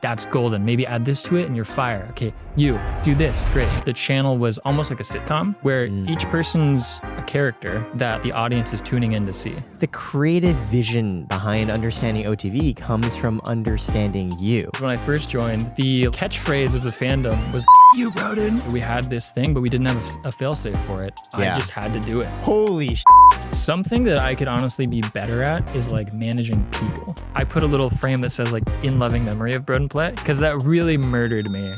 That's golden. Maybe add this to it and you're fire. Okay, you do this. Great. The channel was almost like a sitcom where each person's a character that the audience is tuning in to see. The creative vision behind understanding OTV comes from understanding you. When I first joined, the catchphrase of the fandom was you, Brodin. We had this thing, but we didn't have a failsafe for it. Yeah. I just had to do it. Holy sh**. Something that I could honestly be better at is like managing people. I put a little frame that says like in loving memory of Brodin Plett because that really murdered me.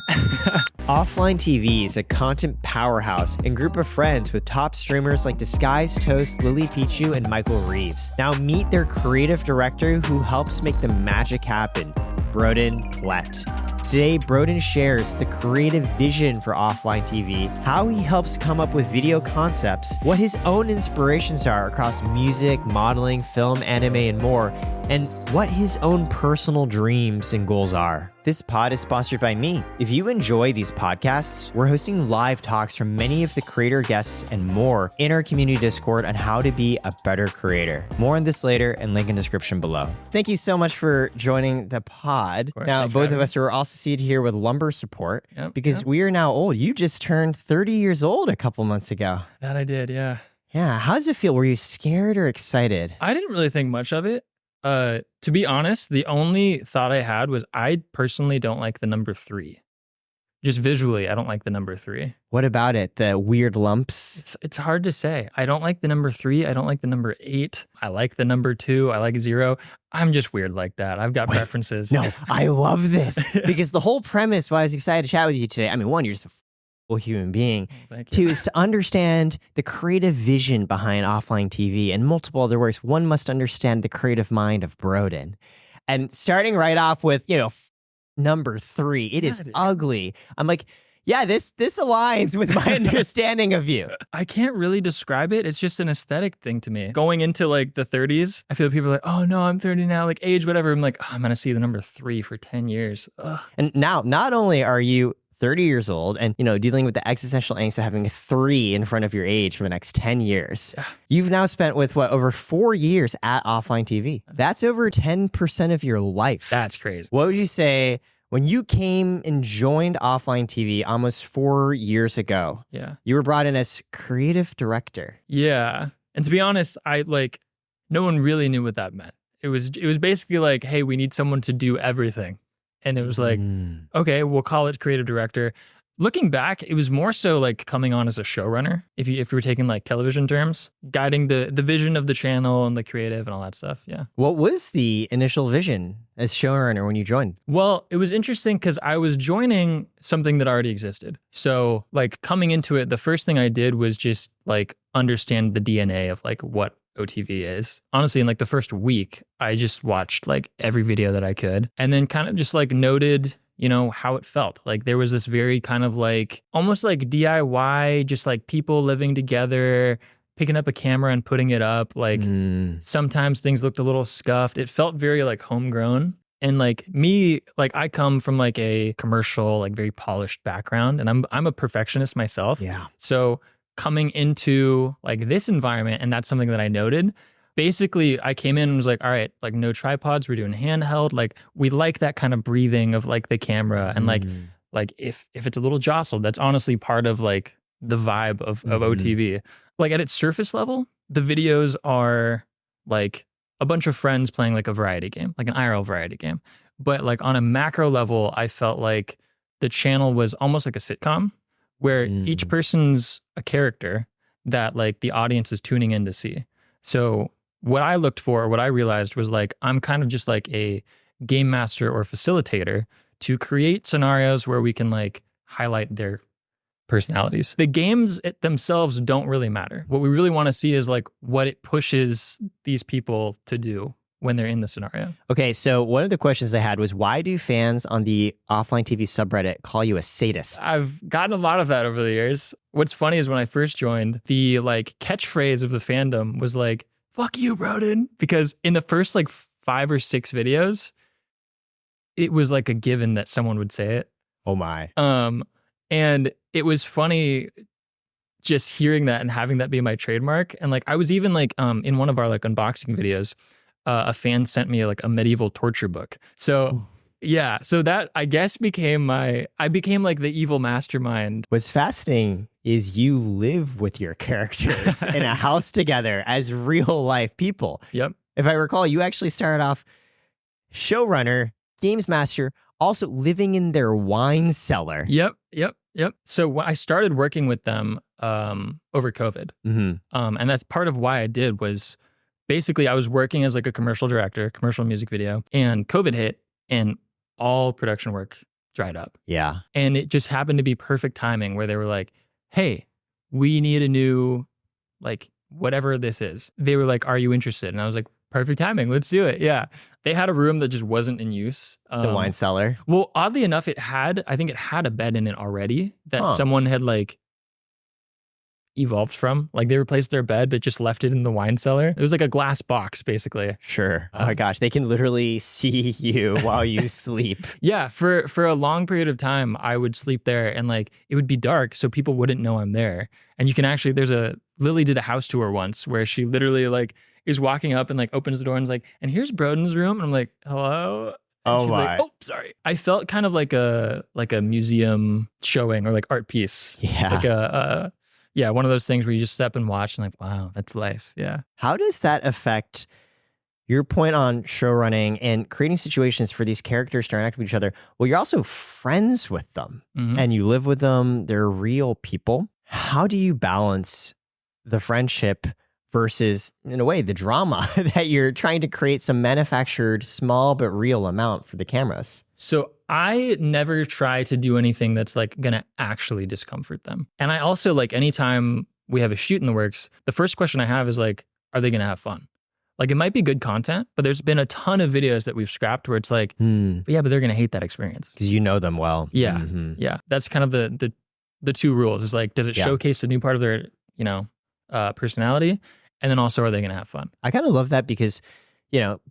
OfflineTV is a content powerhouse and group of friends with top streamers like Disguised Toast, Lily Pichu, and Michael Reeves. Now meet their creative director who helps make the magic happen, Brodin Plett. Today, Brodin shares the creative vision for OfflineTV, how he helps come up with video concepts, what his own inspirations are across music, modeling, film, anime, and more, and what his own personal dreams and goals are. This pod is sponsored by me. If you enjoy these podcasts, we're hosting live talks from many of the creator guests and more in our community Discord on how to be a better creator. More on this later and link in description below. Thank you so much for joining the pod. Now, both of us are also seated here with lumbar support because we are now old. You just turned 30 years old a couple months ago. That I did, yeah. Yeah, how does it feel? Were you scared or excited? I didn't really think much of it. To be honest, the only thought I had was I personally don't like the number 3. Just visually, I don't like the number 3. What about it? The weird lumps? It's hard to say. I don't like the number 3. I don't like the number 8. I like the number 2. I like 0. I'm just weird like that. I've got preferences. No, I love this because the whole premise why I was excited to chat with you today. I mean, one, you're just a human being. Thank you. 2 is to understand the creative vision behind OfflineTV and multiple other works. One must understand the creative mind of Brodin. And starting right off with, number 3, it is ugly. I'm like, yeah, this aligns with my understanding of you. I can't really describe it. It's just an aesthetic thing to me. Going into like the 30s, I feel people are like, oh no, I'm 30 now, like age, whatever. I'm like, oh, I'm going to see the number 3 for 10 years. Ugh. And now, not only are you 30 years old and, dealing with the existential angst of having a 3 in front of your age for the next 10 years. You've now spent over 4 years at OfflineTV. That's over 10% of your life. That's crazy. What would you say when you came and joined OfflineTV almost 4 years ago? Yeah. You were brought in as creative director. Yeah. And to be honest, no one really knew what that meant. It was basically like, hey, we need someone to do everything. And it was like, okay, we'll call it creative director. Looking back, it was more so like coming on as a showrunner, if you were taking like television terms, guiding the vision of the channel and the creative and all that stuff. Yeah. What was the initial vision as showrunner when you joined? Well, it was interesting because I was joining something that already existed. So like coming into it, the first thing I did was just like understand the DNA of like what OTV is. Honestly, in like the first week, I just watched like every video that I could and then kind of just like noted, how it felt. Like there was this very kind of like almost like DIY, just like people living together, picking up a camera and putting it up. Like sometimes things looked a little scuffed. It felt very like homegrown. And like me, like I come from like a commercial, like very polished background and I'm a perfectionist myself. Yeah. So coming into like this environment, and that's something that I noted. Basically, I came in and was like, all right, like no tripods, we're doing handheld. Like we like that kind of breathing of like the camera and like if it's a little jostled, that's honestly part of like the vibe of OTV. Like at its surface level, the videos are like a bunch of friends playing like a variety game, like an IRL variety game. But like on a macro level, I felt like the channel was almost like a sitcom where each person's a character that like the audience is tuning in to see. So what I looked for, what I realized was like, I'm kind of just like a game master or facilitator to create scenarios where we can like highlight their personalities. The games themselves don't really matter. What we really want to see is like what it pushes these people to do when they're in the scenario. Okay, so one of the questions I had was, why do fans on the OfflineTV subreddit call you a sadist? I've gotten a lot of that over the years. What's funny is when I first joined, the like catchphrase of the fandom was like, fuck you, Brodin. Because in the first like 5 or 6 videos, it was like a given that someone would say it. Oh my. And it was funny just hearing that and having that be my trademark. And like, I was even like, in one of our like unboxing videos, a fan sent me like a medieval torture book. So Yeah. So that I guess I became like the evil mastermind. What's fascinating is you live with your characters in a house together as real life people. Yep. If I recall, you actually started off showrunner, games master, also living in their wine cellar. Yep. So when I started working with them over COVID, and that's part of why I did was basically I was working as like a commercial director, commercial music video, and COVID hit and all production work dried up. Yeah. And it just happened to be perfect timing where they were like, hey, we need a new, like, whatever this is. They were like, are you interested? And I was like, perfect timing. Let's do it. Yeah. They had a room that just wasn't in use. The wine cellar. Well, oddly enough, I think it had a bed in it already that someone had like evolved from. Like they replaced their bed, but just left it in the wine cellar. It was like a glass box, basically. Sure. Oh my gosh. They can literally see you while you sleep. Yeah. For a long period of time, I would sleep there and like it would be dark so people wouldn't know I'm there. And you can actually, Lily did a house tour once where she literally like is walking up and like opens the door and is like, and here's Brodin's room. And I'm like, hello? And she's like, oh, sorry. I felt kind of like a museum showing or like art piece. Yeah. Like one of those things where you just step and watch and like, wow, that's life. Yeah. How does that affect your point on show running and creating situations for these characters to interact with each other? Well, you're also friends with them and you live with them. They're real people. How do you balance the friendship versus, in a way, the drama that you're trying to create some manufactured small but real amount for the cameras? So I never try to do anything that's like going to actually discomfort them. And I also like anytime we have a shoot in the works, the first question I have is like, are they going to have fun? Like it might be good content, but there's been a ton of videos that we've scrapped where it's like, but they're going to hate that experience. Because you know them well. Yeah. Yeah. That's kind of the two rules is like, does it showcase a new part of their, personality? And then also, are they going to have fun? I kind of love that because,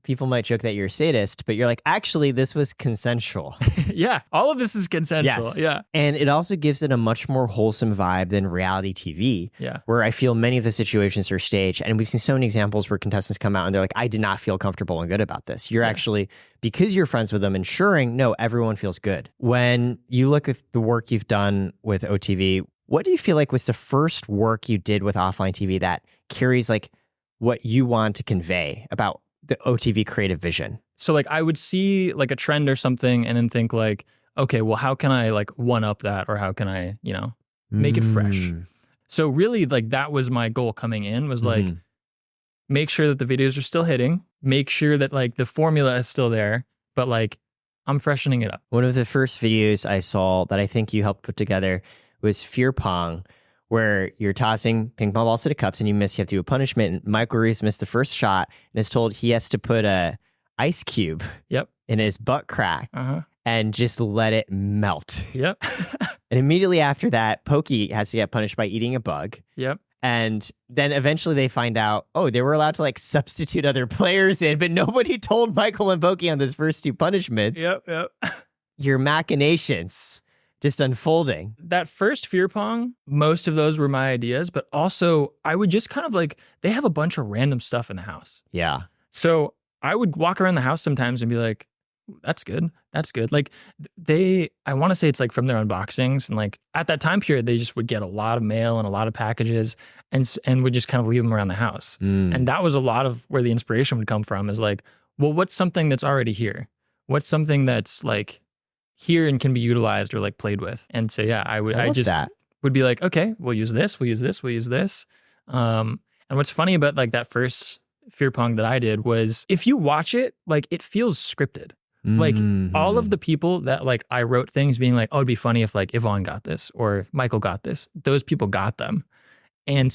people might joke that you're a sadist, but you're like, actually, this was consensual. Yeah. All of this is consensual. Yes. Yeah. And it also gives it a much more wholesome vibe than reality TV. Yeah. Where I feel many of the situations are staged. And we've seen so many examples where contestants come out and they're like, I did not feel comfortable and good about this. You're actually, because you're friends with them, ensuring, no, everyone feels good. When you look at the work you've done with OTV, what do you feel like was the first work you did with Offline TV that carries like what you want to convey about the OTV creative vision? So like I would see like a trend or something and then think like, okay, well, how can I like one up that or how can I, make it fresh? So really like that was my goal coming in was like, make sure that the videos are still hitting, make sure that like the formula is still there, but like I'm freshening it up. One of the first videos I saw that I think you helped put together was Fear Pong, where you're tossing ping pong balls to the cups and you miss, you have to do a punishment. And Michael Reeves missed the first shot and is told he has to put a ice cube in his butt crack and just let it melt. Yep. And immediately after that, Pokey has to get punished by eating a bug. Yep. And then eventually they find out, they were allowed to like substitute other players in, but nobody told Michael and Pokey on those first two punishments. Yep. Your machinations just unfolding. That first Fear Pong, most of those were my ideas, but also I would just kind of like, they have a bunch of random stuff in the house. Yeah. So I would walk around the house sometimes and be like, that's good. That's good. Like I want to say it's like from their unboxings and like at that time period, they just would get a lot of mail and a lot of packages and would just kind of leave them around the house. And that was a lot of where the inspiration would come from is like, well, what's something that's already here? What's something that's like here and can be utilized or like played with? And so, yeah, I would be like, okay, we'll use this. And what's funny about like that first Fear Pong that I did was if you watch it, like it feels scripted. Like all of the people that like I wrote things being like, oh, it'd be funny if like Yvonne got this or Michael got this. Those people got them. And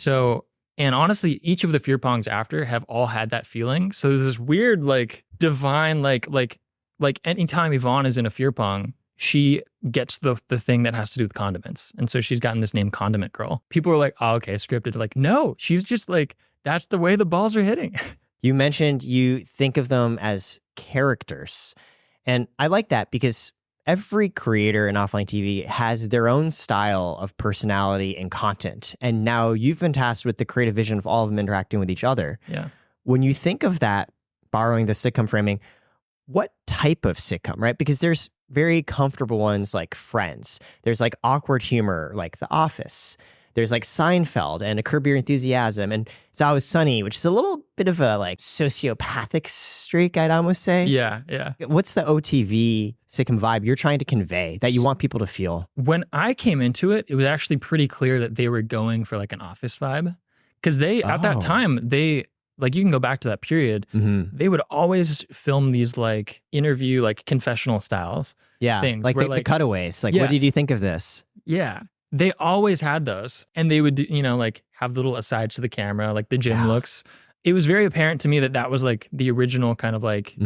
honestly, each of the Fear Pongs after have all had that feeling. So there's this weird, like divine, like anytime Yvonne is in a Fear Pong, she gets the thing that has to do with condiments. And so she's gotten this name Condiment Girl. People are like, oh, okay, scripted. Like, no, she's just like, that's the way the balls are hitting. You mentioned you think of them as characters. And I like that because every creator in Offline TV has their own style of personality and content. And now you've been tasked with the creative vision of all of them interacting with each other. Yeah. When you think of that, borrowing the sitcom framing, what type of sitcom, right? Because there's very comfortable ones like Friends. There's like awkward humor like The Office. There's like Seinfeld and A Curb Your Enthusiasm, and It's Always Sunny, which is a little bit of a like sociopathic streak, I'd almost say. Yeah. What's the OTV sitcom vibe you're trying to convey that you want people to feel? When I came into it, it was actually pretty clear that they were going for like an Office vibe. Because at that time, like you can go back to that period, they would always film these like interview, like confessional styles. Yeah, things like where, the cutaways. Like, what did you think of this? Yeah. They always had those, and they would, like have little asides to the camera, like the gym looks. It was very apparent to me that was like the original kind of like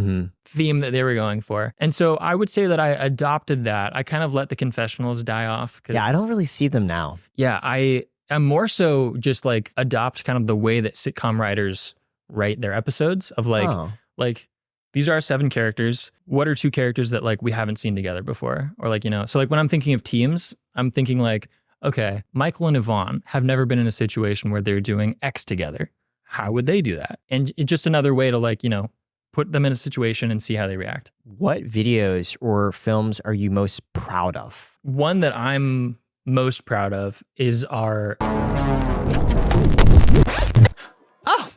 theme that they were going for. And so I would say that I adopted that. I kind of let the confessionals die off. Yeah, I don't really see them now. Yeah, I'm more so just like adopt kind of the way that sitcom writers write their episodes of like these are 7 characters. What are 2 characters that like we haven't seen together before? Or like, so like when I'm thinking of teams, I'm thinking like, okay, Michael and Yvonne have never been in a situation where they're doing X together. How would they do that? And it's just another way to like, put them in a situation and see how they react. What videos or films are you most proud of? One that I'm most proud of is our... Oh,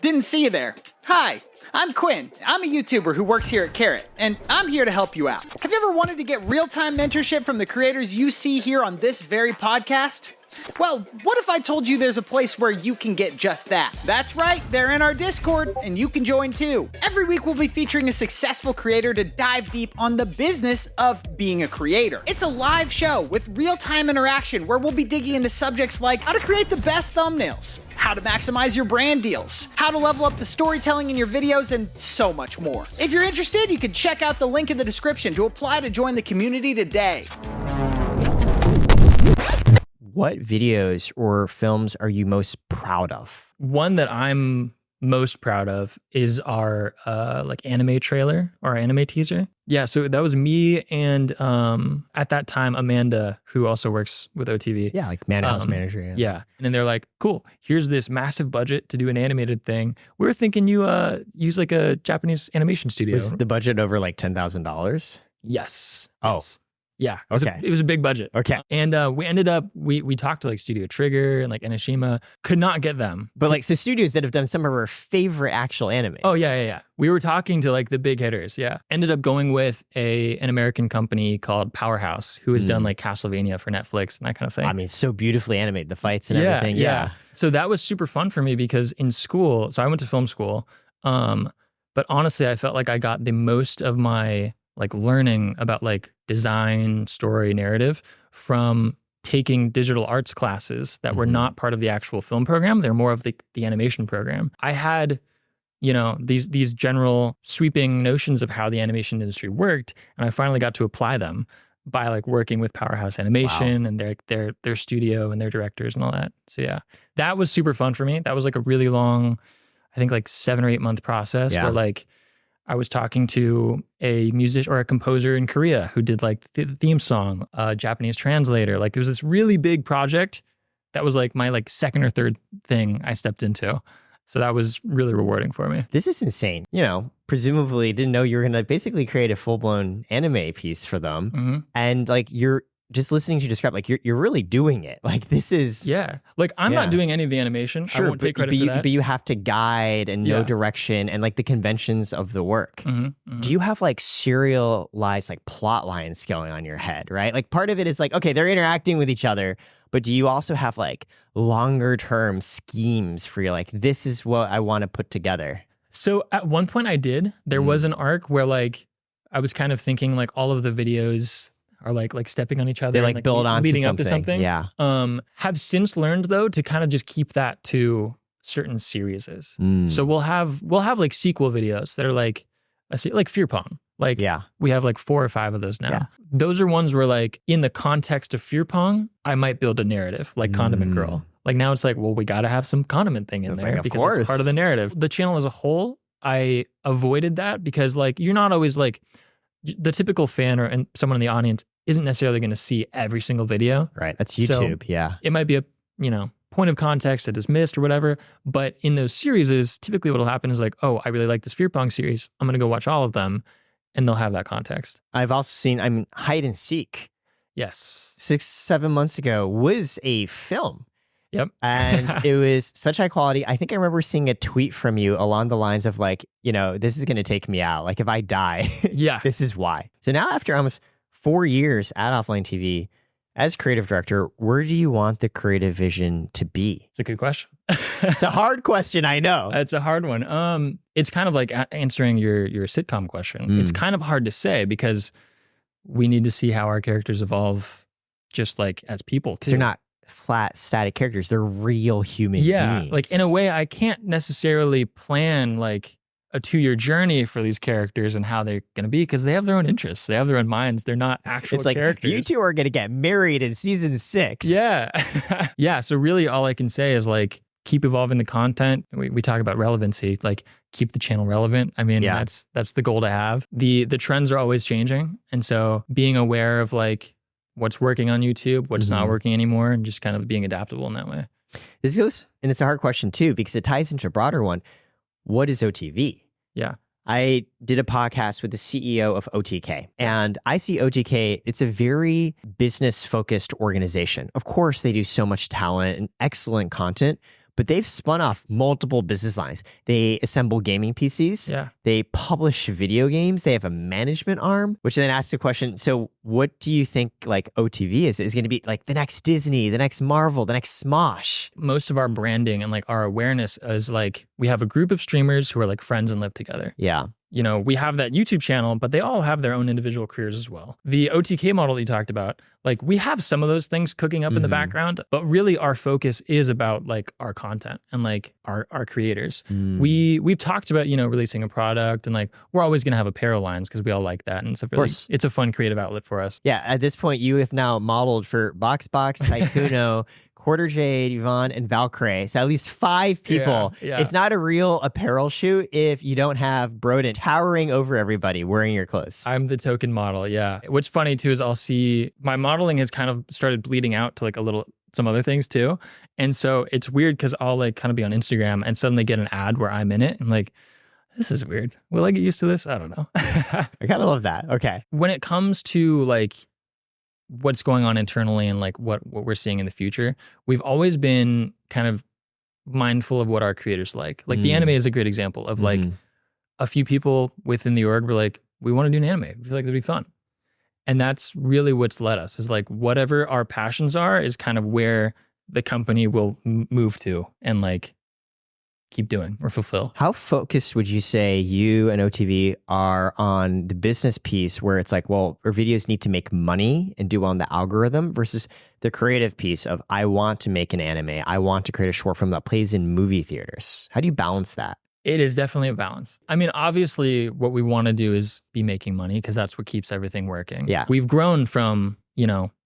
didn't see you there. Hi, I'm Quinn. I'm a YouTuber who works here at Karat, and I'm here to help you out. Have you ever wanted to get real-time mentorship from the creators you see here on this very podcast? Well, what if I told you there's a place where you can get just that? That's right, they're in our Discord, and you can join too. Every week we'll be featuring a successful creator to dive deep on the business of being a creator. It's a live show with real-time interaction where we'll be digging into subjects like how to create the best thumbnails, how to maximize your brand deals, how to level up the storytelling in your videos, and so much more. If you're interested, you can check out the link in the description to apply to join the community today. What videos or films are you most proud of? One that I'm most proud of is our like anime trailer or anime teaser. Yeah, so that was me and at that time Amanda, who also works with OTV. Yeah, like Madhouse manager. Yeah, and then they're like, "Cool, here's this massive budget to do an animated thing. We're thinking you use like a Japanese animation studio." Was the budget over like $10,000? Yes. Oh. Yes. Yeah. Okay. It was a big budget. Okay. And we ended up, we talked to like Studio Trigger and like Enoshima, could not get them. But like, so studios that have done some of our favorite actual anime. Oh, yeah. We were talking to like the big hitters. Yeah. Ended up going with an American company called Powerhouse, who has done like Castlevania for Netflix and that kind of thing. I mean, so beautifully animated, the fights and everything. Yeah. So that was super fun for me because in school, so I went to film school, but honestly, I felt like I got the most of my like learning about like design, story, narrative from taking digital arts classes that were not part of the actual film program. They're more of the animation program. I had, these general sweeping notions of how the animation industry worked, and I finally got to apply them by like working with Powerhouse Animation and their studio and their directors and all that. So yeah, that was super fun for me. That was like a really long, I think like 7 or 8 month process where like I was talking to a musician or a composer in Korea who did like the theme song, a Japanese translator. Like it was this really big project that was like my like second or third thing I stepped into. So that was really rewarding for me. This is insane. Presumably didn't know you were going to basically create a full-blown anime piece for them. And like you're just listening to you describe, like you're really doing it. Like this is... Yeah. Like I'm not doing any of the animation. Sure, I won't take credit for that. But you have to guide and know direction and like the conventions of the work. Do you have like serialized like plot lines going on in your head, right? Like part of it is like, okay, they're interacting with each other, but do you also have like longer term schemes for your like, this is what I want to put together? So at one point I did. There was an arc where like I was kind of thinking like all of the videos are like stepping on each other. They like build on leading to up to something. Yeah. Have since learned though to kind of just keep that to certain series. So we'll have like sequel videos that are like Fear Pong. Like we have like 4 or 5 of those now. Yeah. Those are ones where like in the context of Fear Pong, I might build a narrative like Condiment Girl. Like now it's like, well, we got to have some condiment thing in there because it's part of the narrative. The channel as a whole, I avoided that because like you're not always like the typical fan and someone in the audience isn't necessarily going to see every single video. Right. That's YouTube. So it might be a, point of context that is missed or whatever. But in those series, typically what will happen is like, oh, I really like this Fear Pong series. I'm going to go watch all of them. and they'll have that context. I've also seen, hide and seek. Yes. 6-7 months ago was a film. Yep. And it was such high quality. I think I remember seeing a tweet from you along the lines of like, this is going to take me out. Like if I die, yeah, this is why. So now after almost 4 years at Offline TV, as creative director, where do you want the creative vision to be? It's a good question. It's a hard question, I know. It's a hard one. It's kind of like answering your sitcom question. It's kind of hard to say because we need to see how our characters evolve just like as people too. They're not flat, static characters. They're real human beings. Like in a way, I can't necessarily plan like a 2-year journey for these characters and how they're going to be because they have their own interests. They have their own minds. They're not actual characters. You two are going to get married in season 6. Yeah. Yeah. So really all I can say is like, keep evolving the content. We talk about relevancy, like keep the channel relevant. I mean, that's the goal to have. The trends are always changing. And so being aware of like what's working on YouTube, what's not working anymore, and just kind of being adaptable in that way. This goes, and it's a hard question too, because it ties into a broader one. What is OTV? Yeah. I did a podcast with the CEO of OTK, and I see OTK, it's a very business-focused organization. Of course, they do so much talent and excellent content, but they've spun off multiple business lines. They assemble gaming PCs. Yeah. They publish video games. They have a management arm, which then asks the question, so what do you think like OTV is? Is going to be like the next Disney, the next Marvel, the next Smosh? Most of our branding and like our awareness is like, we have a group of streamers who are like friends and live together. Yeah. We have that YouTube channel, but they all have their own individual careers as well. The OTK model that you talked about, like we have some of those things cooking up in the background, but really our focus is about like our content and like our creators. We've talked about, releasing a product and like, we're always going to have apparel lines because we all like that. And it's a fun creative outlet for us. Yeah. At this point, you have now modeled for BoxBox, Saikuno, Quarter Jade, Yvonne, and Valkyrie. So at least 5 people. Yeah. It's not a real apparel shoot if you don't have Brodin towering over everybody wearing your clothes. I'm the token model. Yeah. What's funny too is I'll see my modeling has kind of started bleeding out to like some other things too. And so it's weird because I'll like kind of be on Instagram and suddenly get an ad where I'm in it. I'm like, this is weird. Will I get used to this? I don't know. I kind of love that. Okay. When it comes to like what's going on internally and like what we're seeing in the future, we've always been kind of mindful of what our creators like. Like the anime is a great example of like a few people within the org were like, we want to do an anime. We feel like it'd be fun. And that's really what's led us is like whatever our passions are is kind of where the company will move to and like keep doing or fulfill. How focused would you say you and OTV are on the business piece where it's like, well, our videos need to make money and do well on the algorithm versus the creative piece of I want to make an anime. I want to create a short film that plays in movie theaters. How do you balance that? It is definitely a balance. I mean, obviously what we want to do is be making money because that's what keeps everything working. Yeah. We've grown from,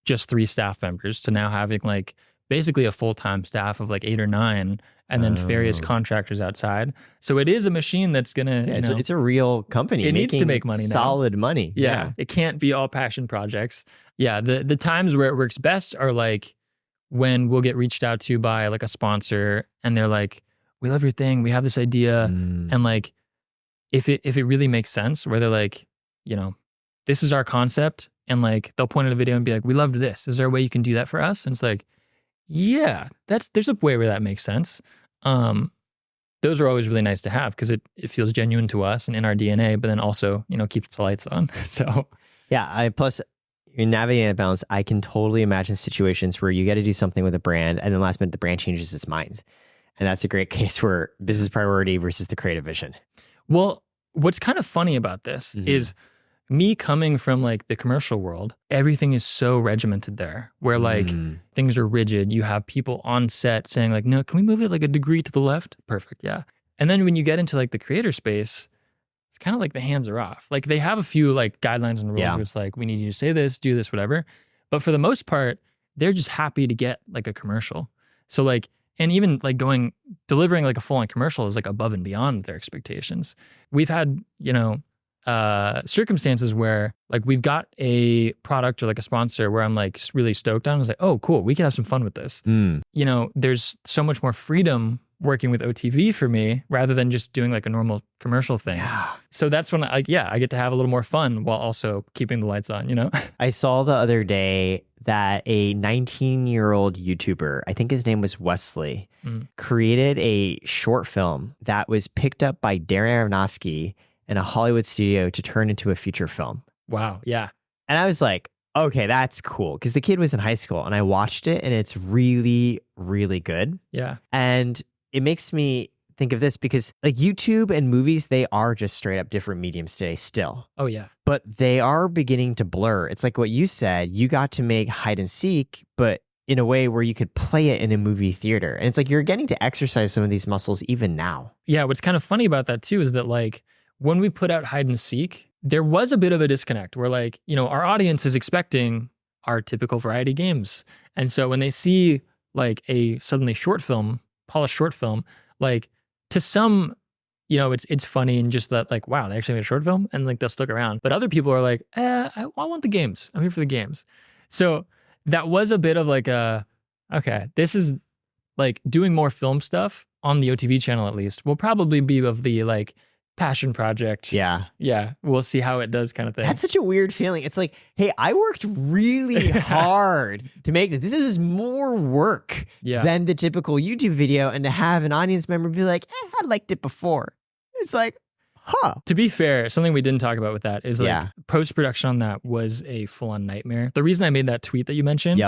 just 3 staff members to now having like basically a full-time staff of like 8 or 9 and then various contractors outside. So it is a machine that's going to, it's a real company. It needs to make money now. Solid money. Yeah. It can't be all passion projects. Yeah. The times where it works best are like when we'll get reached out to by like a sponsor and they're like, we love your thing. We have this idea. And like, if it really makes sense where they're like, this is our concept. And like, they'll point at a video and be like, we loved this. Is there a way you can do that for us? And it's like, yeah, there's a way where that makes sense. Those are always really nice to have because it feels genuine to us and in our DNA, but then also, keeps the lights on. So yeah, plus you're navigating a balance. I can totally imagine situations where you got to do something with a brand and then last minute the brand changes its mind. And that's a great case where business priority versus the creative vision. Well, what's kind of funny about this is me coming from like the commercial world, everything is so regimented there where like things are rigid. You have people on set saying like, no, can we move it like a degree to the left? Perfect. Yeah. And then when you get into like the creator space, it's kind of like the hands are off. Like they have a few like guidelines and rules where it's like, we need you to say this, do this, whatever. But for the most part, they're just happy to get like a commercial. So like, and even like delivering like a full-on commercial is like above and beyond their expectations. We've had, circumstances where like we've got a product or like a sponsor where I'm like really stoked on. I was like, oh, cool. We can have some fun with this. There's so much more freedom working with OTV for me rather than just doing like a normal commercial thing. Yeah. So that's when I get to have a little more fun while also keeping the lights on, you know? I saw the other day that a 19-year-old YouTuber, I think his name was Wesley, created a short film that was picked up by Darren Aronofsky in a Hollywood studio to turn into a feature film. Wow. Yeah. And I was like, okay, that's cool. Because the kid was in high school and I watched it and it's really, really good. Yeah. And it makes me think of this because like YouTube and movies, they are just straight up different mediums today still. Oh, yeah. But they are beginning to blur. It's like what you said, you got to make hide and seek, but in a way where you could play it in a movie theater. And it's like you're getting to exercise some of these muscles even now. Yeah. What's kind of funny about that too is that like when we put out hide and seek, there was a bit of a disconnect where like, you know, our audience is expecting our typical variety games. And so when they see like a suddenly short film, polished short film, like to some, you know, it's funny and just that like, wow, they actually made a short film and like they'll stick around. But other people are like, I want the games. I'm here for the games. So that was a bit of like okay, this is like doing more film stuff on the OTV channel at least will probably be of the like passion project. Yeah. Yeah. We'll see how it does kind of thing. That's such a weird feeling. It's like, hey, I worked really hard to make this. This is more work than the typical YouTube video. And to have an audience member be like, I liked it before. It's like, huh. To be fair, something we didn't talk about with that is like post-production on that was a full-on nightmare. The reason I made that tweet that you mentioned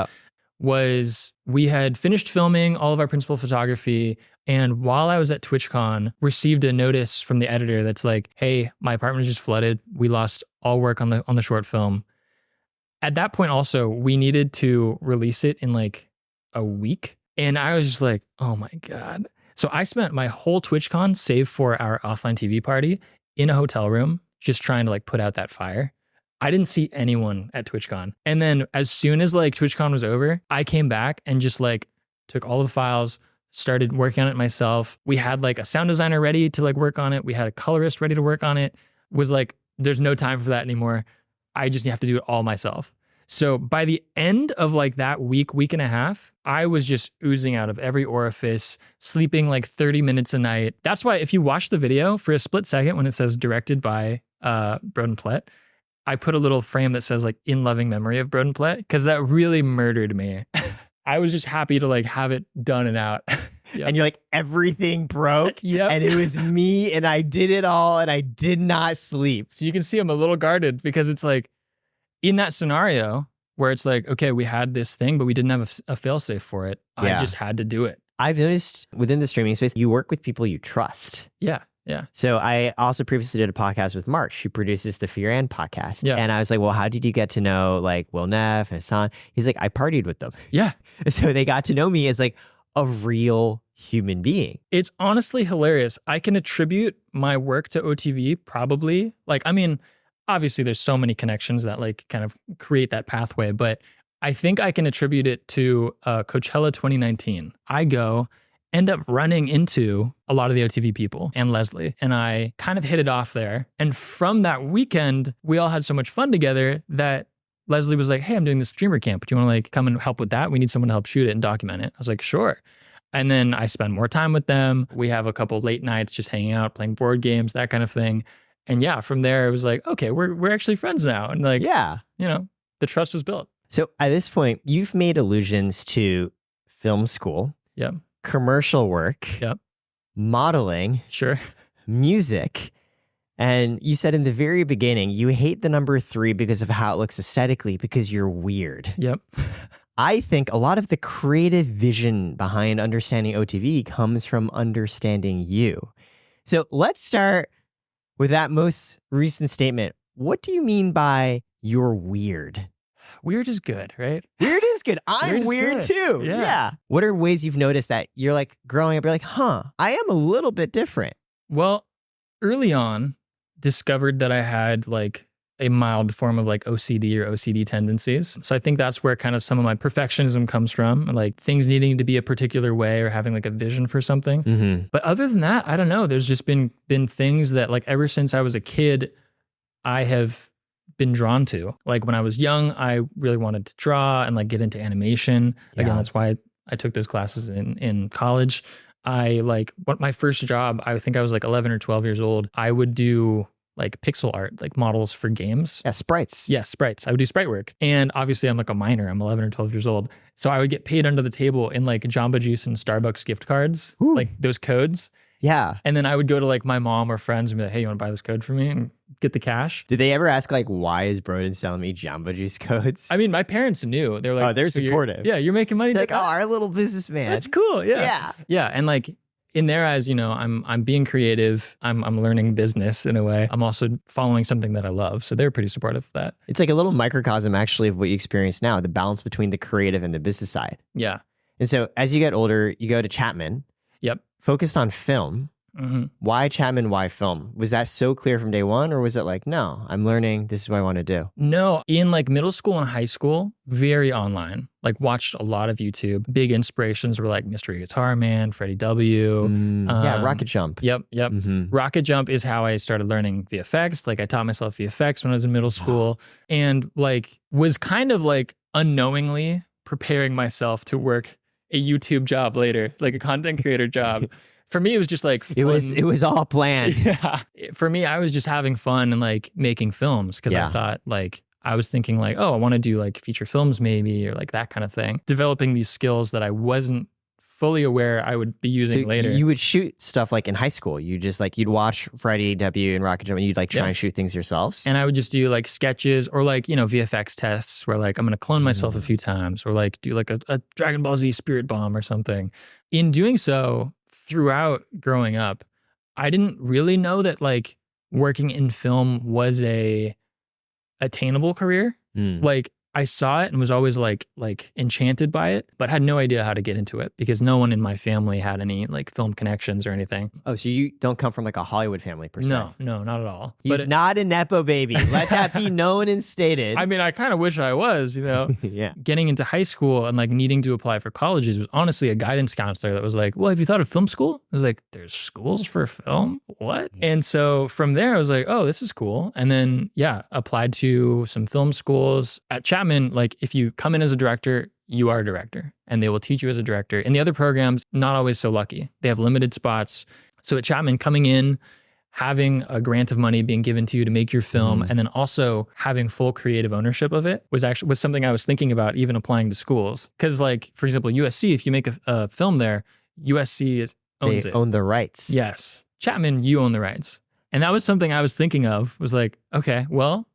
was we had finished filming all of our principal photography. And while I was at TwitchCon, received a notice from the editor that's like, hey, my apartment is just flooded. We lost all work on the short film. At that point also, we needed to release it in like a week. And I was just like, oh my God. So I spent my whole TwitchCon, save for our offline TV party, in a hotel room, just trying to like put out that fire. I didn't see anyone at TwitchCon. And then as soon as like TwitchCon was over, I came back and just like took all the files, started working on it myself. We had like a sound designer ready to like work on it. We had a colorist ready to work on it. Was like, there's no time for that anymore. I just have to do it all myself. So by the end of like that week and a half, I was just oozing out of every orifice, sleeping like 30 minutes a night. That's why if you watch the video for a split second when it says directed by Brodin Plett, I put a little frame that says like in loving memory of Brodin Plett because that really murdered me. I was just happy to like have it done and out. And you're like, everything broke. And it was me and I did it all and I did not sleep. So you can see I'm a little guarded because it's like in that scenario where it's like, okay, we had this thing, but we didn't have a failsafe for it. I just had to do it. I've noticed within the streaming space, you work with people you trust. Yeah. So I also previously did a podcast with Marsh, who produces the Fear and podcast. And I was like, well, how did you get to know like Will Neff, Hassan? He's like, I partied with them. Yeah. So they got to know me as like a real human being. It's honestly hilarious. I can attribute my work to OTV probably. Like, I mean, obviously there's so many connections that like kind of create that pathway, but I think I can attribute it to Coachella 2019. I end up running into a lot of the OTV people and Leslie, and I kind of hit it off there. And from that weekend, we all had so much fun together that Leslie was like, hey, I'm doing this streamer camp. Do you want to like come and help with that? We need someone to help shoot it and document it. I was like, sure. And then I spend more time with them. We have a couple late nights just hanging out, playing board games, that kind of thing. And yeah, from there, it was like, okay, we're actually friends now. And like, you know, the trust was built. So at this point, you've made allusions to film school, commercial work, modeling, music. And you said in the very beginning, you hate the number 3 because of how it looks aesthetically, because you're weird. I think a lot of the creative vision behind understanding OTV comes from understanding you. So let's start with that most recent statement. What do you mean by you're weird? Weird is good, right? Weird is good. I'm weird too. Yeah. What are ways you've noticed that you're like growing up, you're like, I am a little bit different? Well, early on, discovered that I had like a mild form of like OCD or OCD tendencies. So I think that's where kind of some of my perfectionism comes from, like things needing to be a particular way or having like a vision for something. But other than that, I don't know. There's just been things that like ever since I was a kid, I have been drawn to. Like when I was young, I really wanted to draw and like get into animation. Again, that's why I took those classes in college. my first job, I think I was like 11 or 12 years old. I would do like pixel art, like models for games. Yeah, sprites. Yeah, sprites. I would do sprite work. And obviously I'm like a minor. I'm 11 or 12 years old. So I would get paid under the table in like Jamba Juice and Starbucks gift cards, Ooh. like those codes. Yeah. And then I would go to like my mom or friends and be like, hey, you want to buy this code for me and get the cash? Did they ever ask like, why is Brodin selling me Jamba Juice codes? I mean, my parents knew. They were like, oh, they're "So supportive. You're making money. They're like, oh, our little businessman. That's cool. Yeah. Yeah. Yeah. And like in their eyes, you know, I'm being creative. I'm learning business in a way. I'm also following something that I love. So they're pretty supportive of that. It's like a little microcosm actually of what you experience now, the balance between the creative and the business side. Yeah. And so as you get older, you go to Chapman. Yep. Focused on film. Mm-hmm. Why Chapman? Why film? Was that so clear from day one, or was it like, no, I'm learning, this is what I want to do? No, in like middle school and high school, very online. Like watched a lot of YouTube. Big inspirations were like Mystery Guitar Man, Freddie W. Yeah, Rocket Jump. Yep. Mm-hmm. Rocket Jump is how I started learning VFX. Like I taught myself VFX when I was in middle school and like was kind of like unknowingly preparing myself to work a YouTube job later, like a content creator job. For me, it was just like fun. It was all planned. Yeah. For me, I was just having fun and like making films because I thought like I was thinking like, oh, I want to do like feature films maybe or like that kind of thing. Developing these skills that I wasn't fully aware I would be using later. You would shoot stuff like in high school. You just like, you'd watch Freddie W and Rocket Jump and you'd like try and shoot things yourselves. And I would just do like sketches or like, you know, VFX tests where like I'm going to clone myself a few times or like do like a Dragon Ball Z Spirit Bomb or something. In doing so, throughout growing up, I didn't really know that like working in film was a attainable career. Like I saw it and was always like enchanted by it, but had no idea how to get into it because no one in my family had any like film connections or anything. Oh, so you don't come from like a Hollywood family per se? No, not at all. He's not a Nepo baby. Let that be known and stated. I mean, I kind of wish I was, you know. Yeah. Getting into high school and like needing to apply for colleges was honestly a guidance counselor that was like, well, have you thought of film school? I was like, there's schools for film? What? And so from there, I was like, oh, this is cool. And then, applied to some film schools. At Chapman, like if you come in as a director, you are a director and they will teach you as a director. In the other programs, not always so lucky. They have limited spots. So at Chapman, coming in, having a grant of money being given to you to make your film, and then also having full creative ownership of it was something I was thinking about even applying to schools. Because like, for example, USC, if you make a film there, USC owns it. They own the rights. Yes. Chapman, you own the rights. And that was something I was thinking of, was like, okay, well,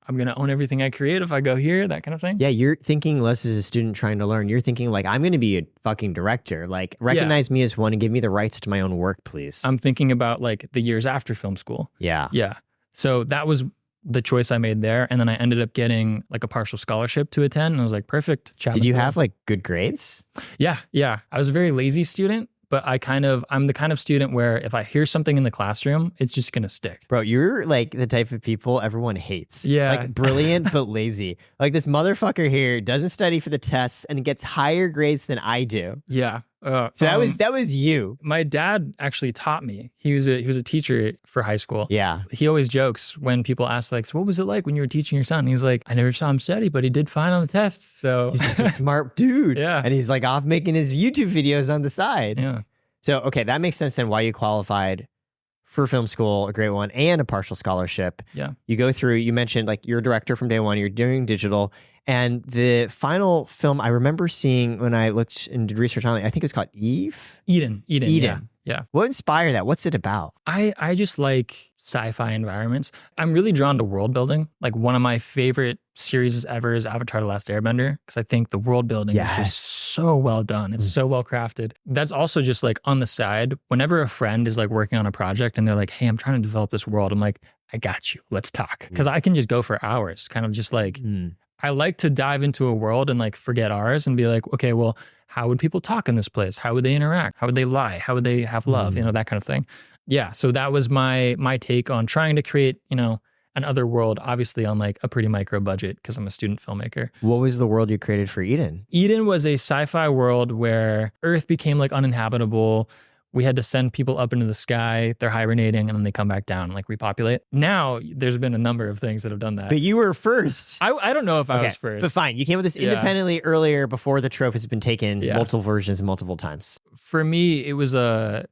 I'm going to own everything I create if I go here, that kind of thing. Yeah, you're thinking less as a student trying to learn. You're thinking like, I'm going to be a fucking director. Like, recognize me as one and give me the rights to my own work, please. I'm thinking about like the years after film school. Yeah. Yeah. So that was the choice I made there. And then I ended up getting like a partial scholarship to attend. And I was like, perfect. Did you have like good grades? Yeah. Yeah. I was a very lazy student. But I'm the kind of student where if I hear something in the classroom, it's just going to stick. Bro, you're like the type of people everyone hates. Yeah. Like brilliant, but lazy. Like this motherfucker here doesn't study for the tests and gets higher grades than I do. Yeah. So that was you. My dad actually taught me. He was a teacher for high school. Yeah. He always jokes when people ask like, so what was it like when you were teaching your son? He's like, I never saw him study, but he did fine on the tests. So he's just a smart dude. Yeah. And he's like off making his YouTube videos on the side. Yeah. So, okay, that makes sense then why you qualified for film school, a great one, and a partial scholarship. Yeah. You go through, you mentioned like you're a director from day one, you're doing digital. And the final film I remember seeing when I looked and did research on it, I think it was called Eden. Yeah. What inspired that? What's it about? I just like sci-fi environments. I'm really drawn to world building. Like one of my favorite series ever is Avatar: The Last Airbender, because I think the world building is just so well done. It's so well crafted. That's also just like on the side, whenever a friend is like working on a project and they're like, hey, I'm trying to develop this world. I'm like, I got you. Let's talk. Because I can just go for hours, kind of just like, I like to dive into a world and like forget ours and be like, okay, well, how would people talk in this place? How would they interact? How would they lie? How would they have love? You know, that kind of thing. Yeah. So that was my take on trying to create, you know, an other world, obviously on like a pretty micro budget because I'm a student filmmaker. What was the world you created for Eden? Eden was a sci-fi world where Earth became like uninhabitable. we had to send people up into the sky, they're hibernating, and then they come back down and like repopulate. Now there's been a number of things that have done that. But you were first. I don't know if I was first. But fine, you came with this independently earlier before the trope has been taken multiple versions multiple times. For me, it was a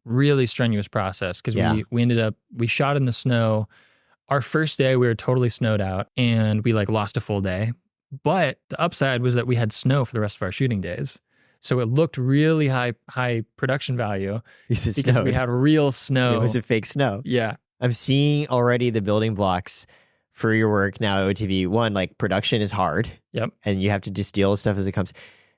really strenuous process because we shot in the snow. Our first day, we were totally snowed out and we like lost a full day. But the upside was that we had snow for the rest of our shooting days. So it looked really high production value because we had real snow. It was a fake snow. Yeah. I'm seeing already the building blocks for your work now at OTV. One, like production is hard. Yep. And you have to just deal with stuff as it comes.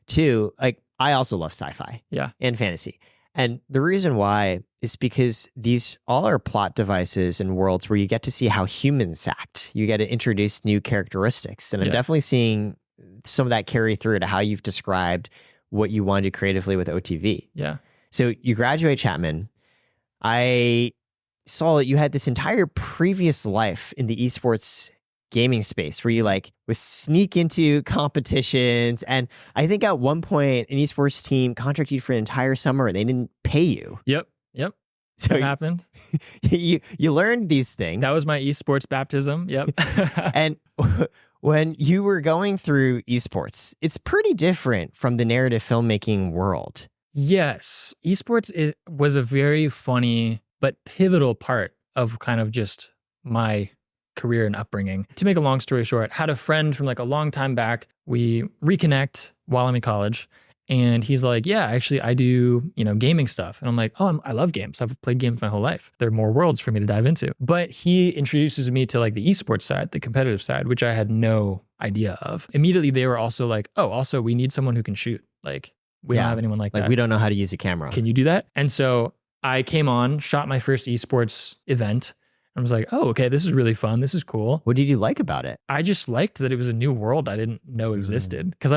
Two, like I also love sci-fi. Yeah. And fantasy. And the reason why is because these all are plot devices and worlds where you get to see how humans act. You get to introduce new characteristics. And I'm definitely seeing some of that carry through to how you've described what you want to do creatively with OTV. Yeah. So you graduate Chapman. I saw that you had this entire previous life in the esports gaming space where you like would sneak into competitions. And I think at one point an esports team contracted you for an entire summer and they didn't pay you. Yep. So that happened. You learned these things. That was my esports baptism. Yep. And when you were going through esports, it's pretty different from the narrative filmmaking world. Yes. Esports was a very funny but pivotal part of kind of just my career and upbringing. To make a long story short, had a friend from like a long time back. We reconnect while I'm in college. And he's like, yeah, actually, I do, gaming stuff. And I'm like, oh, I love games. I've played games my whole life. There are more worlds for me to dive into. But he introduces me to like the esports side, the competitive side, which I had no idea of. Immediately, they were also like, oh, also, we need someone who can shoot. Like, we don't have anyone like that. We don't know how to use a camera. Can you do that? And so I came on, shot my first esports event. I was like, oh, okay, this is really fun. This is cool. What did you like about it? I just liked that it was a new world I didn't know existed. Because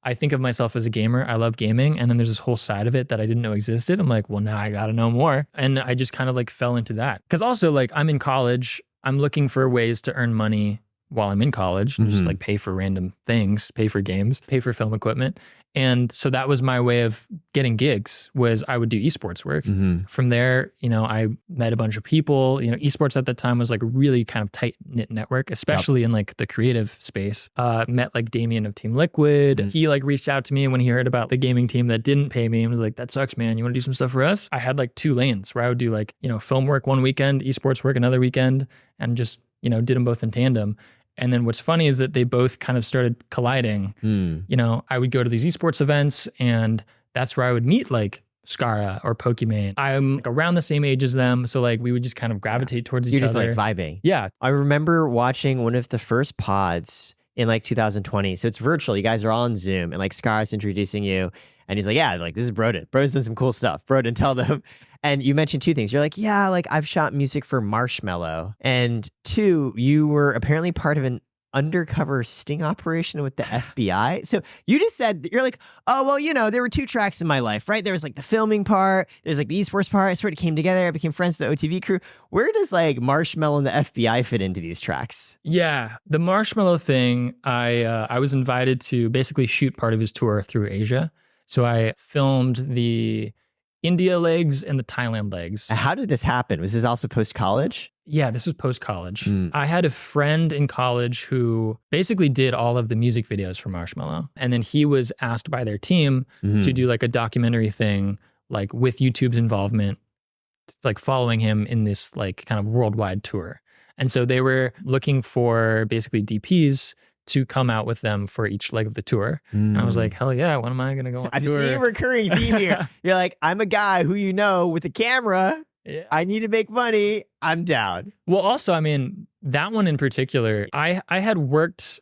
I think of myself as a gamer. I love gaming. And then there's this whole side of it that I didn't know existed. I'm like, well, now I got to know more. And I just kind of like fell into that. Because also like I'm in college. I'm looking for ways to earn money while I'm in college and just like pay for random things, pay for games, pay for film equipment. And so that was my way of getting gigs was I would do esports work. From there, I met a bunch of people. Esports at the time was like a really kind of tight knit network, especially in like the creative space. Met like Damien of Team Liquid. He like reached out to me when he heard about the gaming team that didn't pay me and was like, that sucks, man. You want to do some stuff for us? I had like 2 lanes where I would do like, film work one weekend, esports work another weekend, and just, did them both in tandem. And then what's funny is that they both kind of started colliding. I would go to these esports events and that's where I would meet like Skara or Pokimane. I'm like around the same age as them. So like we would just kind of gravitate towards each other. You're just like vibing. Yeah. I remember watching one of the first pods in like 2020. So it's virtual. You guys are all on Zoom and like Skara's introducing you. And he's like, yeah, like this is Brodin. Brodin's done some cool stuff. Brodin, tell them. And you mentioned 2 things. You're like, yeah, like I've shot music for Marshmello. And 2, you were apparently part of an undercover sting operation with the FBI. So you just said, you're like, oh, well, there were 2 tracks in my life, right? There was like the filming part. There's like the esports part. I sort of came together. I became friends with the OTV crew. Where does like Marshmello and the FBI fit into these tracks? Yeah, the Marshmello thing, I was invited to basically shoot part of his tour through Asia. So I filmed the India legs and the Thailand legs. How did this happen? Was this also post-college? Yeah, this was post-college. I had a friend in college who basically did all of the music videos for Marshmello. And then he was asked by their team to do like a documentary thing, like with YouTube's involvement, like following him in this like kind of worldwide tour. And so they were looking for basically DPs to come out with them for each leg of the tour. And I was like, hell yeah, when am I going to go on I'm tour? seeing a recurring theme here. You're like, I'm a guy who with a camera. Yeah. I need to make money. I'm down. Well, also, I mean, that one in particular, I had worked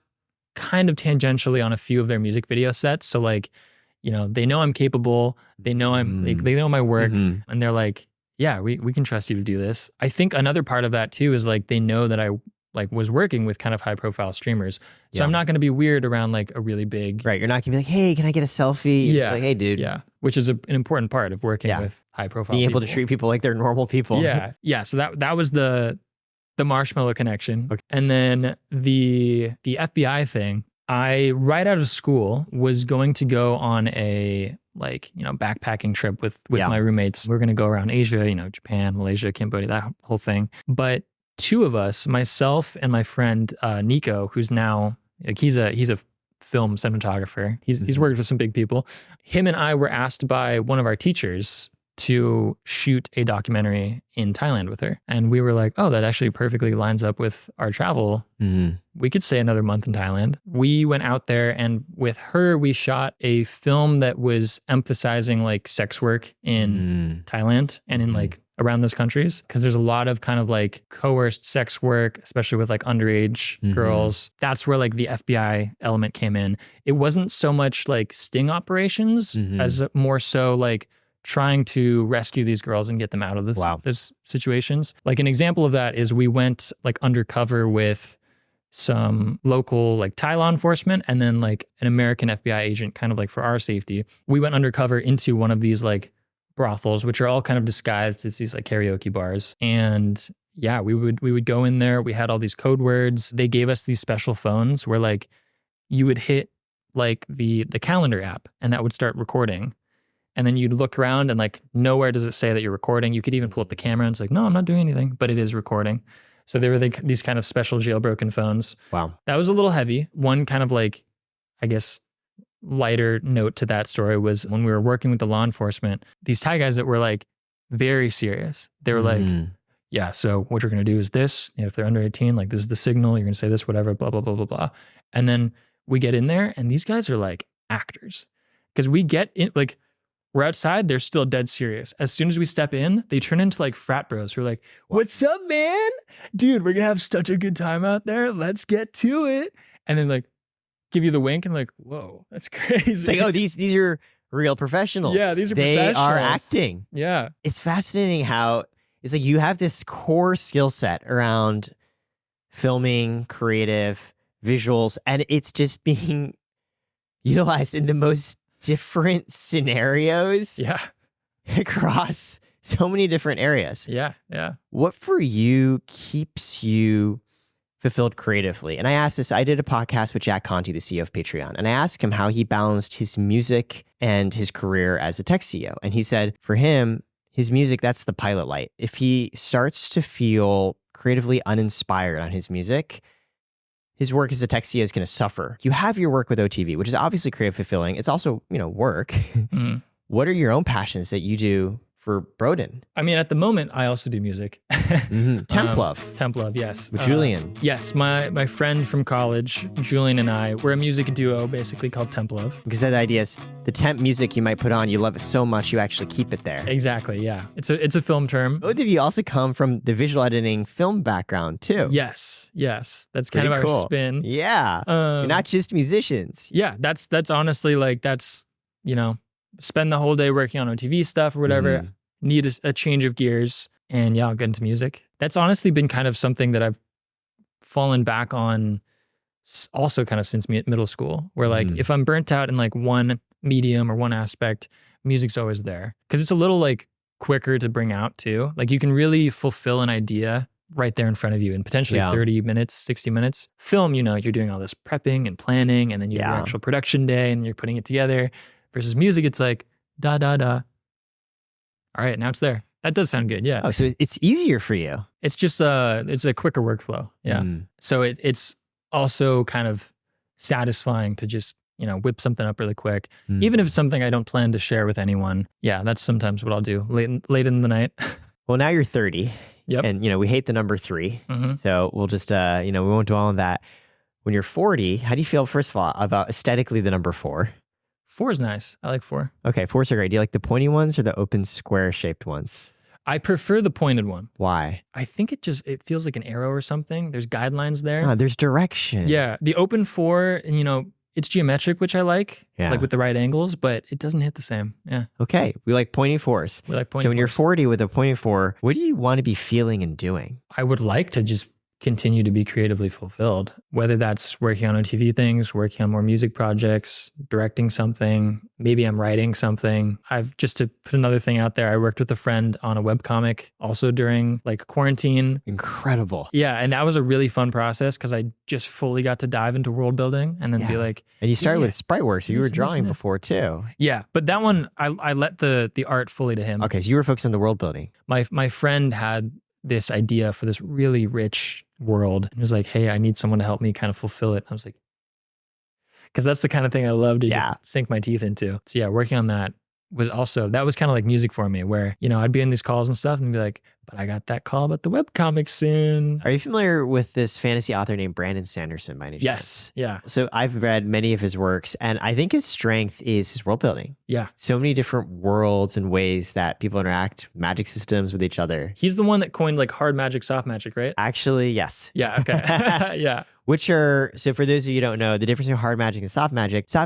kind of tangentially on a few of their music video sets. So like, they know I'm capable. They know they know my work. And they're like, yeah, we can trust you to do this. I think another part of that too is like, they know that I like was working with kind of high profile streamers. So I'm not going to be weird around like a really big. Right. You're not going to be like, hey, can I get a selfie? Yeah. Like, hey, dude. Yeah. Which is an important part of working with high profile being able people. to treat people like they're normal people. Yeah. Yeah. So that was the Marshmello connection. Okay. And then the FBI thing, I right out of school was going to go on a like, backpacking trip with my roommates. We're going to go around Asia, Japan, Malaysia, Cambodia, that whole thing. But two of us, myself and my friend Nico, who's now like he's a film cinematographer. He's worked with some big people. Him and I were asked by one of our teachers to shoot a documentary in Thailand with her. And we were like, oh, that actually perfectly lines up with our travel. We could stay another month in Thailand. We went out there, and with her, we shot a film that was emphasizing like sex work in Thailand and in like around those countries, because there's a lot of kind of like coerced sex work, especially with like underage girls. That's where like the FBI element came in. It wasn't so much like sting operations as more so like trying to rescue these girls and get them out of those situations. Like an example of that is we went like undercover with some local like Thai law enforcement and then like an American FBI agent, kind of like for our safety. We went undercover into one of these like brothels, which are all kind of disguised as these like karaoke bars. And yeah, we would go in there. We had all these code words. They gave us these special phones where like you would hit like the calendar app and that would start recording. And then you'd look around and like nowhere does it say that you're recording. You could even pull up the camera and it's like, no, I'm not doing anything, but it is recording. So they were these kind of special jailbroken phones. Wow. That was a little heavy. One kind of like, I guess, lighter note to that story was when we were working with the law enforcement, these Thai guys that were like very serious. They were like, yeah, so what you're going to do is this. If they're under 18, like this is the signal. You're going to say this, whatever, blah, blah, blah, blah, blah. And then we get in there and these guys are like actors. Because we get in, like, we're outside, they're still dead serious. As soon as we step in, they turn into like frat bros who are like, what's up, man? Dude, we're going to have such a good time out there. Let's get to it. And then like give you the wink and like, whoa, that's crazy. It's like, oh, these are real professionals. Yeah, these are professionals. They are acting. Yeah. It's fascinating how it's like you have this core skill set around filming, creative, visuals, and it's just being utilized in the most different scenarios across so many different areas. Yeah. What for you keeps you fulfilled creatively? And I asked this, I did a podcast with Jack Conte, the CEO of Patreon, and I asked him how he balanced his music and his career as a tech CEO. And he said for him, his music, that's the pilot light. If he starts to feel creatively uninspired on his music, his work as a tech CEO is going to suffer. You have your work with OTV, which is obviously creative fulfilling. It's also, work. What are your own passions that you do for Brodin? I mean, at the moment, I also do music. Temp Love, yes. With Julian. Yes, my friend from college, Julian, and I, we're a music duo basically called Temp Love. Because the idea is the temp music you might put on, you love it so much, you actually keep it there. Exactly, yeah. It's a film term. Both of you also come from the visual editing film background too. Yes. That's kind of our spin. Yeah. You're not just musicians. Yeah, that's honestly like, that's, spend the whole day working on OTV stuff or whatever. Need a change of gears. And yeah, I'll get into music. That's honestly been kind of something that I've fallen back on also kind of since middle school, where like if I'm burnt out in like one medium or one aspect, music's always there. Because it's a little like quicker to bring out too. Like you can really fulfill an idea right there in front of you in potentially 30 minutes, 60 minutes. Film, you're doing all this prepping and planning, and then you have your actual production day and you're putting it together. Versus music, it's like, da, da, da. All right, now it's there. That does sound good, yeah. Oh, so it's easier for you. It's just it's a quicker workflow, yeah. So it's also kind of satisfying to just, whip something up really quick. Even if it's something I don't plan to share with anyone. Yeah, that's sometimes what I'll do late in the night. Well, now you're 30. Yep. And, we hate the number 3. So we'll just, we won't dwell on that. When you're 40, how do you feel, first of all, about aesthetically the number 4? 4 is nice. I like 4. Okay, 4s are great. Do you like the pointy ones or the open square shaped ones? I prefer the pointed one. Why? I think it feels like an arrow or something. There's guidelines there. There's direction. Yeah. The open 4, it's geometric, which I like with the right angles, but it doesn't hit the same. Yeah. Okay. We like pointy 4s. So when you're 40 with a pointy 4, what do you want to be feeling and doing? I would like to just continue to be creatively fulfilled, whether that's working on OTV things, working on more music projects, directing something, maybe I'm writing something. Just to put another thing out there, I worked with a friend on a webcomic also during like quarantine. Incredible. Yeah. And that was a really fun process because I just fully got to dive into world building and then be like. And you started with sprite work, so you were drawing before too. Yeah. But that one, I let the art fully to him. Okay. So you were focused on the world building. My friend had this idea for this really rich world. He was like, hey, I need someone to help me kind of fulfill it. I was like, because that's the kind of thing I love to just sink my teeth into. So yeah, working on that was kind of like music for me where, I'd be in these calls and stuff and be like, but I got that call about the webcomic soon. Are you familiar with this fantasy author named Brandon Sanderson by any chance? Yes. Yeah. So I've read many of his works and I think his strength is his world building. Yeah. So many different worlds and ways that people interact, magic systems with each other. He's the one that coined like hard magic, soft magic, right? Actually, yes. Yeah. Okay. Yeah. So for those of you who don't know, the difference between hard magic and soft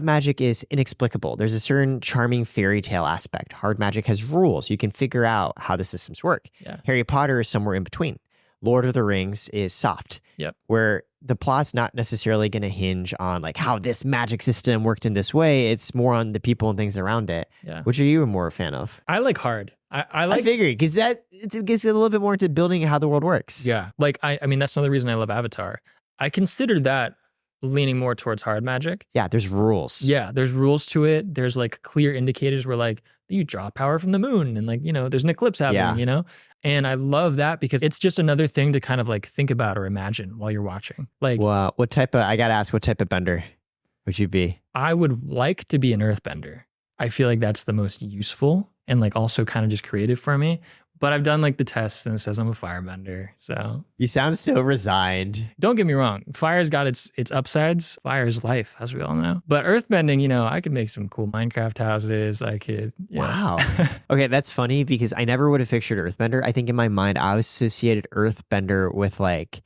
magic is inexplicable. There's a certain charming fairy tale aspect. Hard magic has rules. You can figure out how the systems work. Yeah. Harry Potter is somewhere in between. Lord of the Rings is soft. Yep. Where the plot's not necessarily going to hinge on like how this magic system worked in this way. It's more on the people and things around it. Yeah. Which are you more a fan of? I like hard. I figured because it gets a little bit more into building how the world works. Yeah. Like, I mean, that's another reason I love Avatar. I consider that leaning more towards hard magic. Yeah, there's rules. Yeah, there's rules to it. There's like clear indicators where like you draw power from the moon and like, there's an eclipse happening, And I love that because it's just another thing to kind of like think about or imagine while you're watching. Like, well, I got to ask, what type of bender would you be? I would like to be an earthbender. I feel like that's the most useful and like also kind of just creative for me. But I've done like the test and it says I'm a firebender. So you sound so resigned. Don't get me wrong. Fire's got its upsides. Fire is life, as we all know. But earthbending, I could make some cool Minecraft houses. I could. Yeah. Wow. Okay, that's funny because I never would have pictured earthbender. I think in my mind, I was associated earthbender with like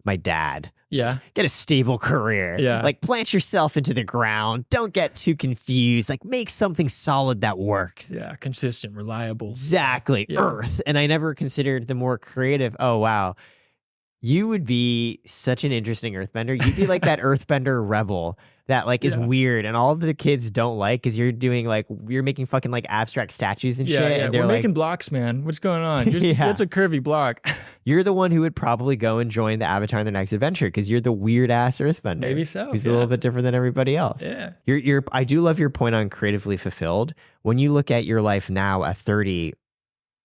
my dad. Yeah. Get a stable career. Yeah. Like plant yourself into the ground. Don't get too confused. Like make something solid that works. Yeah. Consistent, reliable. Exactly. Yeah. Earth. And I never considered the more creative. Oh, wow. You would be such an interesting earthbender. You'd be like that earthbender rebel that like is weird and all of the kids don't like because you're making fucking like abstract statues and shit. Yeah. And we're making blocks, man. What's going on? It's a curvy block. You're the one who would probably go and join the Avatar in the next adventure because you're the weird ass earthbender. Maybe so. Who's a little bit different than everybody else. Yeah. I do love your point on creatively fulfilled. When you look at your life now at 30,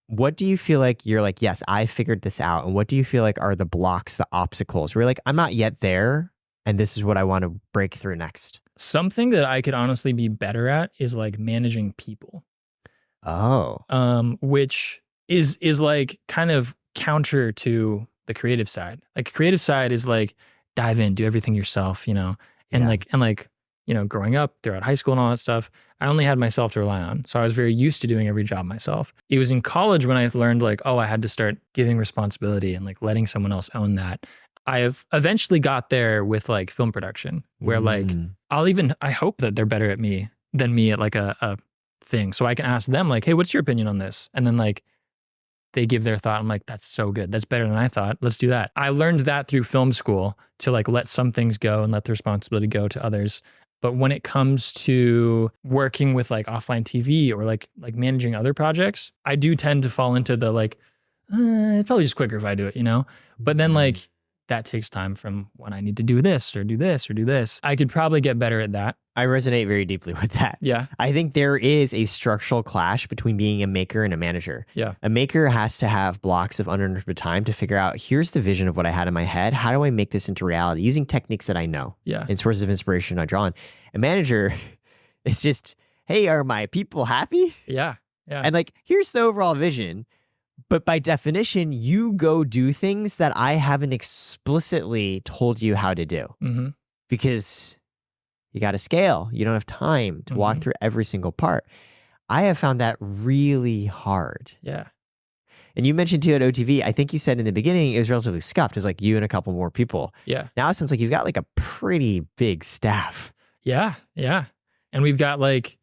what do you feel like you're like, yes, I figured this out? And what do you feel like are the blocks, the obstacles where you're like, I'm not yet there and this is what I want to break through next? Something that I could honestly be better at is like managing people. Oh. Which is like kind of counter to the creative side. Like creative side is like dive in, do everything yourself, and growing up throughout high school and all that stuff, I only had myself to rely on. So I was very used to doing every job myself. It was in college when I learned like, I had to start giving responsibility and like letting someone else own that. I have eventually got there with like film production where like I hope that they're better at me than me at like a thing. So I can ask them like, hey, what's your opinion on this? And then like they give their thought. I'm like, that's so good. That's better than I thought. Let's do that. I learned that through film school to like let some things go and let the responsibility go to others. But when it comes to working with like offline TV or like managing other projects, I do tend to fall into the like, it's probably just quicker if I do it, But then like that takes time from when I need to do this or do this or do this. I could probably get better at that. I resonate very deeply with that. Yeah. I think there is a structural clash between being a maker and a manager. Yeah. A maker has to have blocks of uninterrupted time to figure out, here's the vision of what I had in my head. How do I make this into reality using techniques that I know? Yeah. And sources of inspiration I draw on. A manager is just, hey, are my people happy? Yeah. Yeah. And like, here's the overall vision. But by definition, you go do things that I haven't explicitly told you how to do. Mm-hmm. Because you got to scale. You don't have time to walk through every single part. I have found that really hard. Yeah. And you mentioned too at OTV, I think you said in the beginning it was relatively scuffed. It was like you and a couple more people. Yeah. Now it sounds like you've got like a pretty big staff. Yeah. Yeah. And we've got like,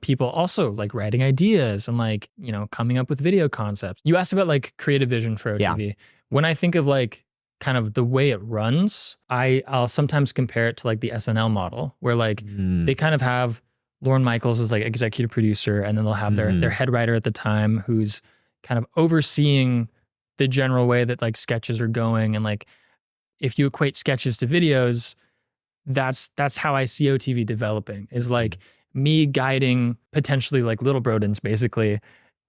people also like writing ideas and like, coming up with video concepts. You asked about like creative vision for OTV. Yeah. When I think of like kind of the way it runs, I'll sometimes compare it to like the SNL model, where like they kind of have Lorne Michaels as like executive producer, and then they'll have their head writer at the time who's kind of overseeing the general way that like sketches are going. And like, if you equate sketches to videos, that's how I see OTV developing, is like me guiding potentially like little Brodins, basically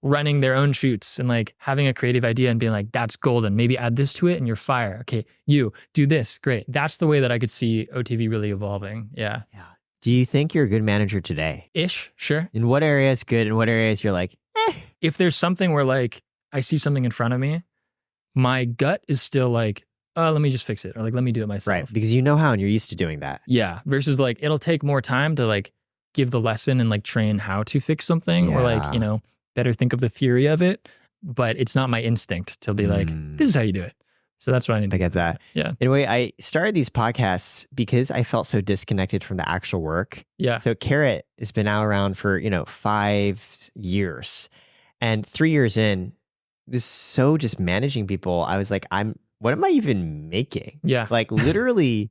running their own shoots and like having a creative idea and being like, that's golden. Maybe add this to it and you're fire. Okay, you do this. Great. That's the way that I could see OTV really evolving. Yeah. Yeah. Do you think you're a good manager today? Ish, sure. In what areas good? In what areas you're like, If there's something where like I see something in front of me, my gut is still like, oh, let me just fix it. Or like, let me do it myself. Right. Because you know how and you're used to doing that. Yeah. Versus like, it'll take more time to like give the lesson and like train how to fix something, or like, you know, better think of the theory of it. But it's not my instinct to be like, this is how you do it. So that's what I need to I get that. Yeah. In a way, I started these podcasts because I felt so disconnected from the actual work. Yeah. So Karat has been out around for, 5 years. And 3 years in, it was so just managing people. I was like, what am I even making? Yeah. Like literally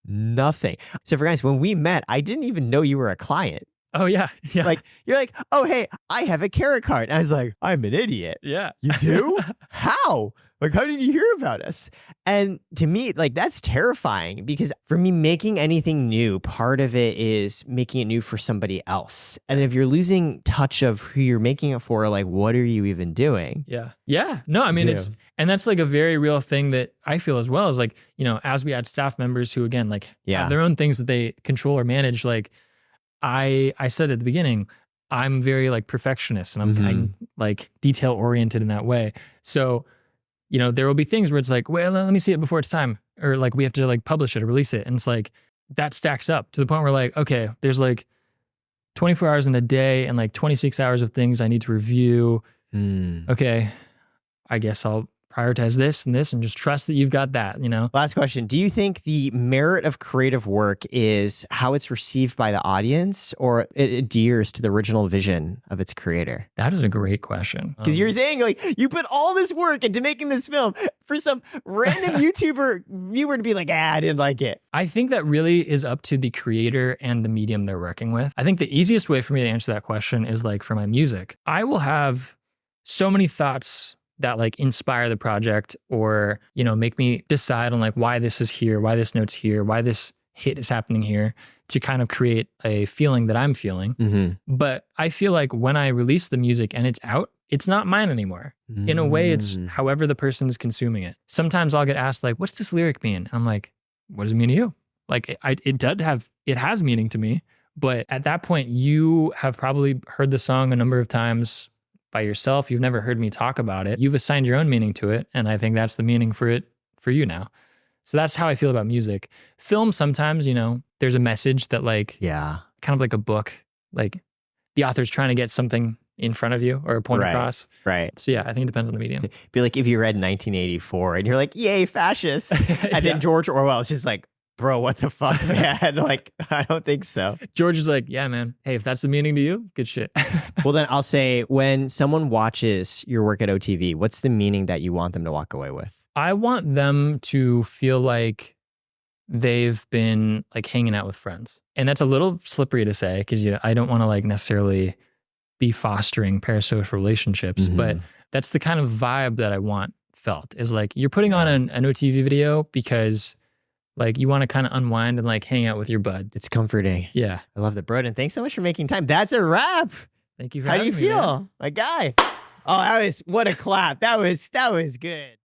nothing. So for guys, when we met, I didn't even know you were a client. Oh, yeah. Yeah. Like, you're like, oh, hey, I have a Karat card. And I was like, I'm an idiot. Yeah. You do? How? Like, how did you hear about us? And to me, like, that's terrifying, because for me, making anything new, part of it is making it new for somebody else. And if you're losing touch of who you're making it for, like, what are you even doing? Yeah. Yeah. No, I mean, and that's like a very real thing that I feel as well, is like, as we add staff members who, again, like have their own things that they control or manage, like I said at the beginning, I'm very like perfectionist, and I'm like detail oriented in that way. So, there will be things where it's like, well, let me see it before it's time, or like we have to like publish it or release it. And it's like, that stacks up to the point where like, okay, there's like 24 hours in a day and like 26 hours of things I need to review. Okay, I guess I'll prioritize this and this and just trust that you've got that, Last question. Do you think the merit of creative work is how it's received by the audience, or it adheres to the original vision of its creator? That is a great question. Because you're saying like you put all this work into making this film for some random YouTuber viewer to be like, I didn't like it. I think that really is up to the creator and the medium they're working with. I think the easiest way for me to answer that question is like for my music. I will have so many thoughts that like inspire the project, or, make me decide on like why this is here, why this note's here, why this hit is happening here, to kind of create a feeling that I'm feeling. But I feel like when I release the music and it's out, it's not mine anymore. In a way, it's however the person is consuming it. Sometimes I'll get asked like, what's this lyric mean? And I'm like, what does it mean to you? Like it has meaning to me. But at that point, you have probably heard the song a number of times by yourself. You've never heard me talk about it. You've assigned your own meaning to it. And I think that's the meaning for it for you now. So that's how I feel about music. Film, sometimes, there's a message that like, kind of like a book, like the author's trying to get something in front of you or a point across. Right. So yeah, I think it depends on the medium. Be like if you read 1984 and you're like, yay, fascists. And then George Orwell's just like, bro, what the fuck, man? Like, I don't think so. George is like, yeah, man. Hey, if that's the meaning to you, good shit. Well, then I'll say, when someone watches your work at OTV, what's the meaning that you want them to walk away with? I want them to feel like they've been like hanging out with friends. And that's a little slippery to say, because I don't want to like necessarily be fostering parasocial relationships, but that's the kind of vibe that I want felt, is like you're putting on an OTV video because like you want to kind of unwind and like hang out with your bud. It's comforting. Yeah. I love that. Brodin, thanks so much for making time. That's a wrap. Thank you for having me. How do you feel? Man. My guy. Oh, what a clap. That was good.